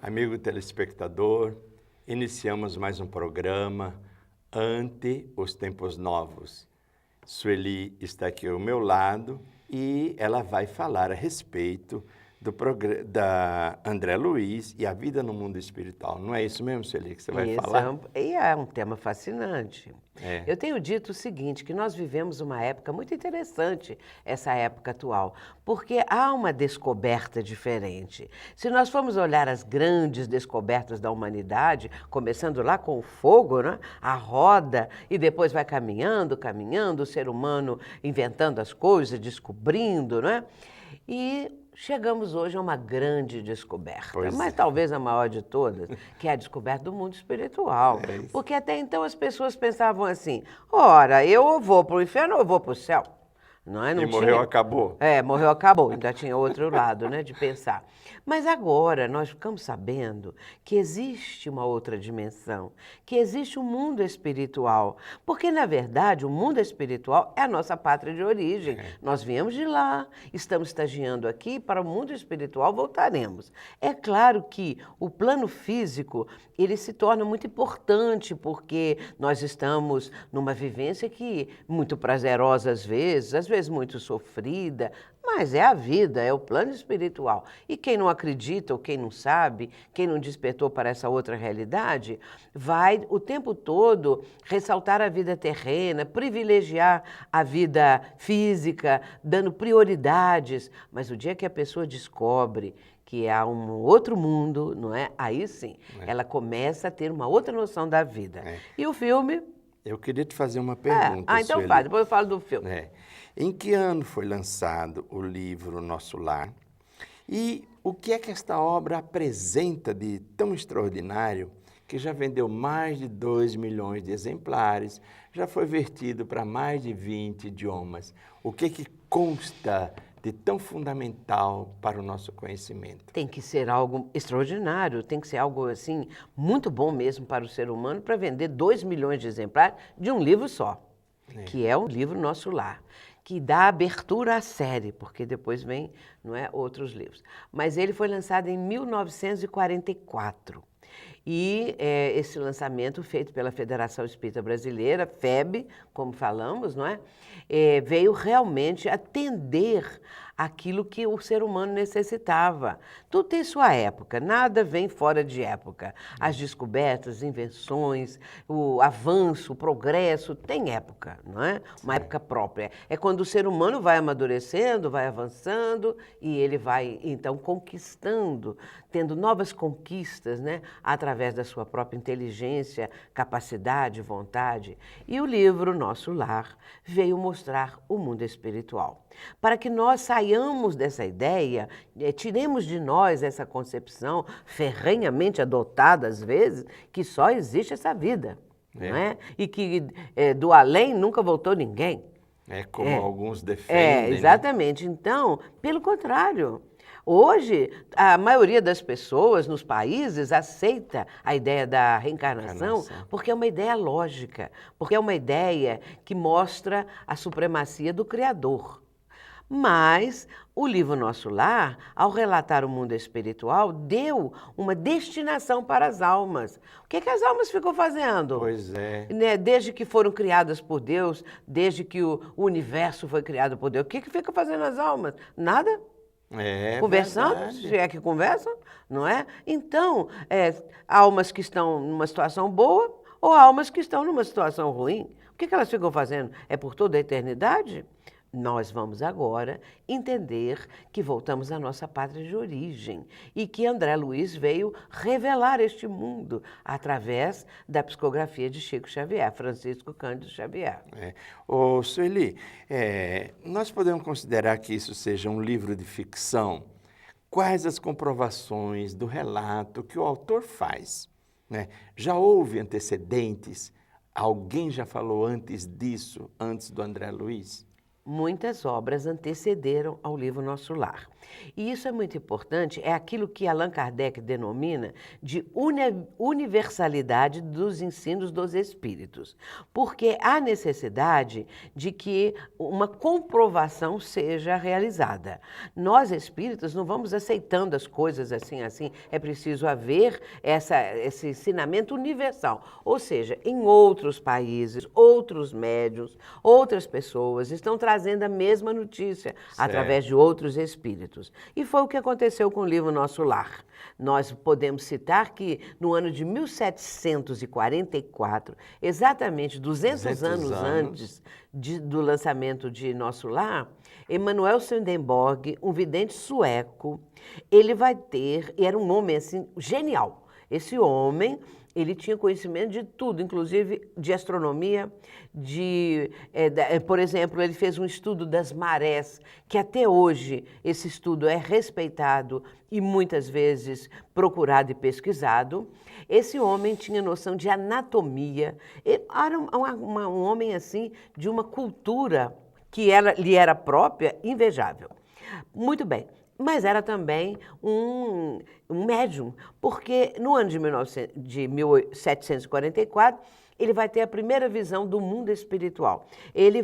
Amigo telespectador, iniciamos mais um programa Ante os Tempos Novos. Sueli está aqui ao meu lado e ela vai falar a respeito da André Luiz e a vida no mundo espiritual. Não é isso mesmo, Sueli, que você vai falar? É um tema fascinante. É. Eu tenho dito o seguinte, que nós vivemos uma época muito interessante, essa época atual, porque há uma descoberta diferente. Se nós formos olhar as grandes descobertas da humanidade, começando lá com o fogo, né? A roda, e depois vai caminhando, o ser humano inventando as coisas, descobrindo, né? E chegamos hoje a uma grande descoberta, mas talvez a maior de todas, que é a descoberta do mundo espiritual. Porque até então as pessoas pensavam assim, ora, eu vou para o inferno ou eu vou para o céu? Não é? Não e morreu, acabou. Morreu, acabou. Ainda tinha outro lado, né, de pensar. Mas agora nós ficamos sabendo que existe uma outra dimensão, que existe um mundo espiritual. Porque, na verdade, o mundo espiritual é a nossa pátria de origem. Nós viemos de lá, estamos estagiando aqui, para o mundo espiritual voltaremos. É claro que o plano físico, ele se torna muito importante, porque nós estamos numa vivência que muito prazerosa às vezes muito sofrida, mas é a vida, é o plano espiritual. E quem não acredita ou quem não sabe, quem não despertou para essa outra realidade, vai o tempo todo ressaltar a vida terrena, privilegiar a vida física, dando prioridades. Mas o dia que a pessoa descobre que há um outro mundo, não é? Aí sim, ela começa a ter uma outra noção da vida. E o filme... Eu queria te fazer uma pergunta, então Sueli. faz, depois eu falo do filme. Em que ano foi lançado o livro Nosso Lar? E o que é que esta obra apresenta de tão extraordinário que já vendeu mais de 2 milhões de exemplares, já foi vertido para mais de 20 idiomas? O que que consta de tão fundamental para o nosso conhecimento? Tem que ser algo extraordinário, tem que ser algo assim, muito bom mesmo para o ser humano, para vender 2 milhões de exemplares de um livro só, que é o livro Nosso Lar, que dá abertura à série, porque depois vem, não é, outros livros. Mas ele foi lançado em 1944. E esse lançamento, feito pela Federação Espírita Brasileira, FEB, como falamos, não é? Veio realmente atender aquilo que o ser humano necessitava. Tudo tem sua época, nada vem fora de época. As descobertas, invenções, o avanço, o progresso, tem época, não é? Uma época própria. É quando o ser humano vai amadurecendo, vai avançando e ele vai, então, conquistando, tendo novas conquistas, né? Através da sua própria inteligência, capacidade, vontade. E o livro Nosso Lar veio mostrar o mundo espiritual. Para que nós saiamos dessa ideia, tiremos de nós essa concepção ferrenhamente adotada às vezes, que só existe essa vida, não é? E que do além nunca voltou ninguém. Como alguns defendem. Exatamente. Né? Então, pelo contrário. Hoje, a maioria das pessoas nos países aceita a ideia da reencarnação porque é uma ideia lógica, porque é uma ideia que mostra a supremacia do Criador. Mas o livro Nosso Lar, ao relatar o mundo espiritual, deu uma destinação para as almas. O que as almas ficam fazendo? Pois é. Né? Desde que foram criadas por Deus, desde que o universo foi criado por Deus, o que fica fazendo as almas? Nada. Conversando, verdade. Se é que conversam, não é? Então, almas que estão numa situação boa ou almas que estão numa situação ruim. O que elas ficam fazendo? É por toda a eternidade? Nós vamos agora entender que voltamos à nossa pátria de origem e que André Luiz veio revelar este mundo através da psicografia de Chico Xavier, Francisco Cândido Xavier. Ô, Sueli, nós podemos considerar que isso seja um livro de ficção? Quais as comprovações do relato que o autor faz? Né? Já houve antecedentes? Alguém já falou antes disso, antes do André Luiz? muitas obras antecederam ao livro Nosso Lar. E isso é muito importante, é aquilo que Allan Kardec denomina de universalidade dos ensinos dos espíritos, porque há necessidade de que uma comprovação seja realizada. Nós espíritos não vamos aceitando as coisas assim, é preciso haver esse ensinamento universal, ou seja, em outros países, outros médiuns, outras pessoas estão trazendo a mesma notícia através de outros espíritos. E foi o que aconteceu com o livro Nosso Lar. Nós podemos citar que no ano de 1744, exatamente 200 anos antes do lançamento de Nosso Lar, Emanuel Swedenborg, um vidente sueco, ele vai ter, e era um homem assim genial. Esse homem, ele tinha conhecimento de tudo, inclusive de astronomia, por exemplo, ele fez um estudo das marés, que até hoje esse estudo é respeitado e muitas vezes procurado e pesquisado. Esse homem tinha noção de anatomia, era um homem assim de uma cultura que lhe era própria, invejável. Muito bem. Mas era também um médium, porque no ano de 1744, ele vai ter a primeira visão do mundo espiritual. Ele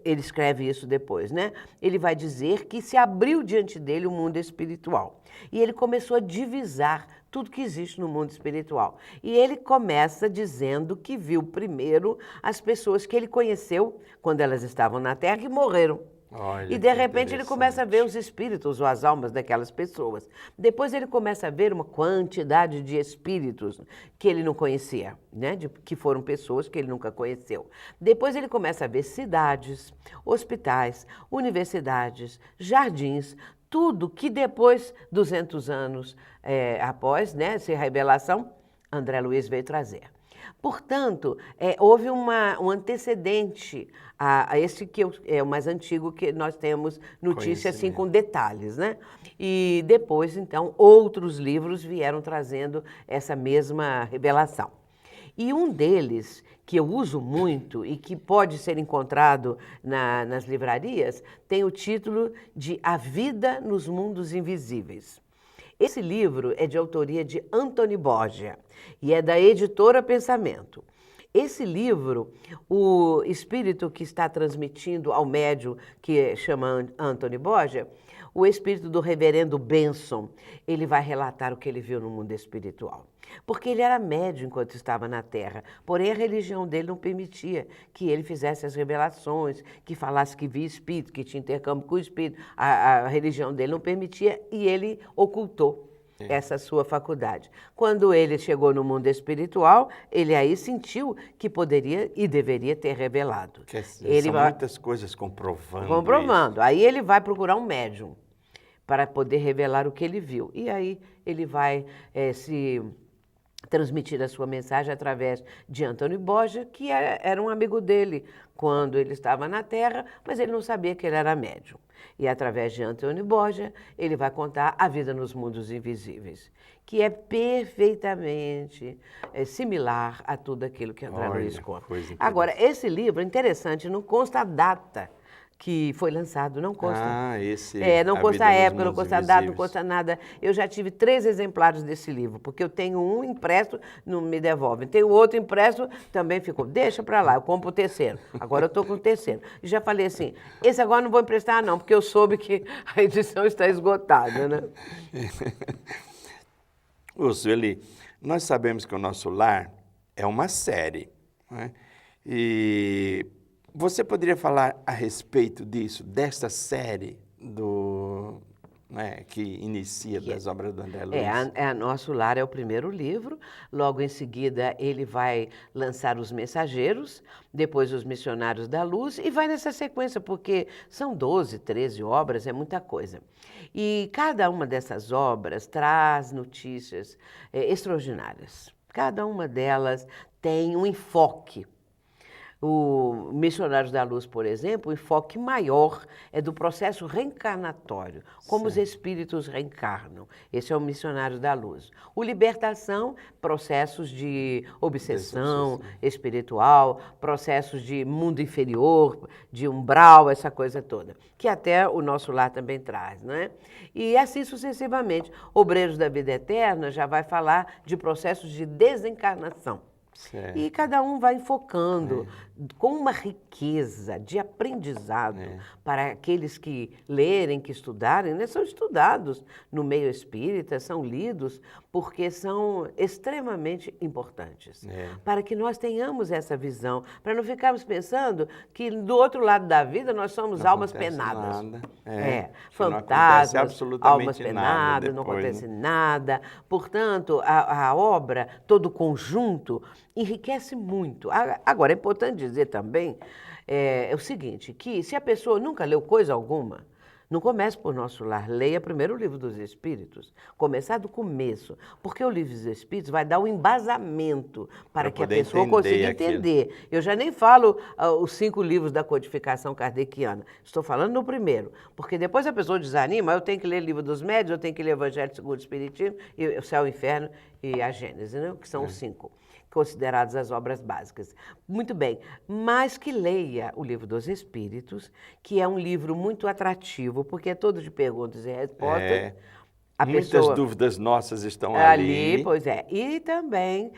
escreve isso depois, né? Ele vai dizer que se abriu diante dele o mundo espiritual. E ele começou a divisar tudo que existe no mundo espiritual. E ele começa dizendo que viu primeiro as pessoas que ele conheceu quando elas estavam na Terra e morreram. Olha, e de repente ele começa a ver os espíritos ou as almas daquelas pessoas. Depois ele começa a ver uma quantidade de espíritos que ele não conhecia, né? Que foram pessoas que ele nunca conheceu. Depois ele começa a ver cidades, hospitais, universidades, jardins, tudo que depois, 200 anos após, né, essa revelação, André Luiz veio trazer. Portanto, houve um antecedente a esse que é o mais antigo que nós temos notícia assim com detalhes, né? E depois, então, outros livros vieram trazendo essa mesma revelação. E um deles, que eu uso muito e que pode ser encontrado nas livrarias, tem o título de A Vida nos Mundos Invisíveis. Esse livro é de autoria de Antony Borgia e é da editora Pensamento. Esse livro, o espírito que está transmitindo ao médium, que chama Antony Borgia, o espírito do reverendo Benson, ele vai relatar o que ele viu no mundo espiritual. Porque ele era médium enquanto estava na Terra, porém a religião dele não permitia que ele fizesse as revelações, que falasse que via espírito, que tinha intercâmbio com o espírito. A religião dele não permitia e ele ocultou essa sua faculdade. Quando ele chegou no mundo espiritual, ele aí sentiu que poderia e deveria ter revelado. São muitas coisas comprovando isso. Aí ele vai procurar um médium para poder revelar o que ele viu. E aí ele vai se transmitir a sua mensagem através de Antony Borgia, que era um amigo dele quando ele estava na Terra, mas ele não sabia que ele era médium. E através de Antony Borgia, ele vai contar a vida nos mundos invisíveis, que é perfeitamente similar a tudo aquilo que André Luiz conta. Agora, esse livro é interessante, não consta a data que foi lançado, não consta. Não consta a época, não consta a data, não consta nada. Eu já tive 3 exemplares desse livro, porque eu tenho um impresso, não me devolvem. Tenho outro impresso, também ficou, deixa para lá, eu compro o terceiro. Agora eu estou com o terceiro. E já falei assim, esse agora não vou emprestar não, porque eu soube que a edição está esgotada, né? Sueli, nós sabemos que o Nosso Lar é uma série, né? E você poderia falar a respeito disso, desta série que inicia das obras do André Luiz? Nosso Lar é o primeiro livro, logo em seguida ele vai lançar Os Mensageiros, depois Os Missionários da Luz e vai nessa sequência, porque são 12, 13 obras, é muita coisa. E cada uma dessas obras traz notícias extraordinárias. Cada uma delas tem um enfoque. O Missionários da Luz, por exemplo, o enfoque maior é do processo reencarnatório, como os espíritos reencarnam. Esse é o Missionário da Luz. O Libertação, processos de obsessão espiritual, processos de mundo inferior, de umbral, essa coisa toda, que até o Nosso Lar também traz, não é? E assim sucessivamente. Obreiros da Vida Eterna já vai falar de processos de desencarnação. Certo. E cada um vai enfocando com uma riqueza de aprendizado para aqueles que lerem, que estudarem, né? São estudados no meio espírita, são lidos, porque são extremamente importantes. Para que nós tenhamos essa visão, para não ficarmos pensando que do outro lado da vida nós somos Não almas acontece penadas. nada. Fantasmas, almas nada penadas, não depois, acontece nada. Portanto, a obra, todo o conjunto, enriquece muito. Agora, é importante dizer também o seguinte, que se a pessoa nunca leu coisa alguma, não comece por Nosso Lar, leia primeiro o Livro dos Espíritos, começar do começo, porque o Livro dos Espíritos vai dar um embasamento para que a pessoa consiga entender. Eu já nem falo os 5 livros da codificação kardeciana, estou falando no primeiro, porque depois a pessoa desanima, eu tenho que ler o Livro dos Médiuns, eu tenho que ler o Evangelho segundo o Espiritismo, e o Céu, o Inferno e a Gênese, né? Que são os 5. Consideradas as obras básicas. Muito bem, mas que leia o Livro dos Espíritos, que é um livro muito atrativo, porque é todo de perguntas e respostas. Muitas dúvidas nossas estão ali. Pois é. E também,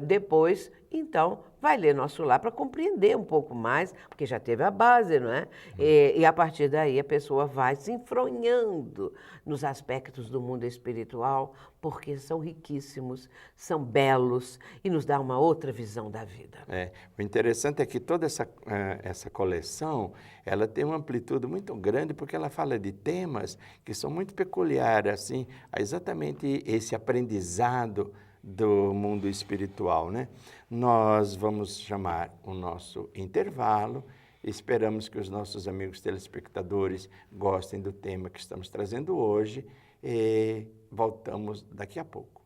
depois, então, vai ler Nosso Lar para compreender um pouco mais, porque já teve a base, não é? E a partir daí a pessoa vai se enfronhando nos aspectos do mundo espiritual, porque são riquíssimos, são belos e nos dá uma outra visão da vida. O interessante é que toda essa coleção, ela tem uma amplitude muito grande, porque ela fala de temas que são muito peculiares, assim, a exatamente esse aprendizado do mundo espiritual, né? Nós vamos chamar o nosso intervalo. Esperamos que os nossos amigos telespectadores gostem do tema que estamos trazendo hoje e voltamos daqui a pouco.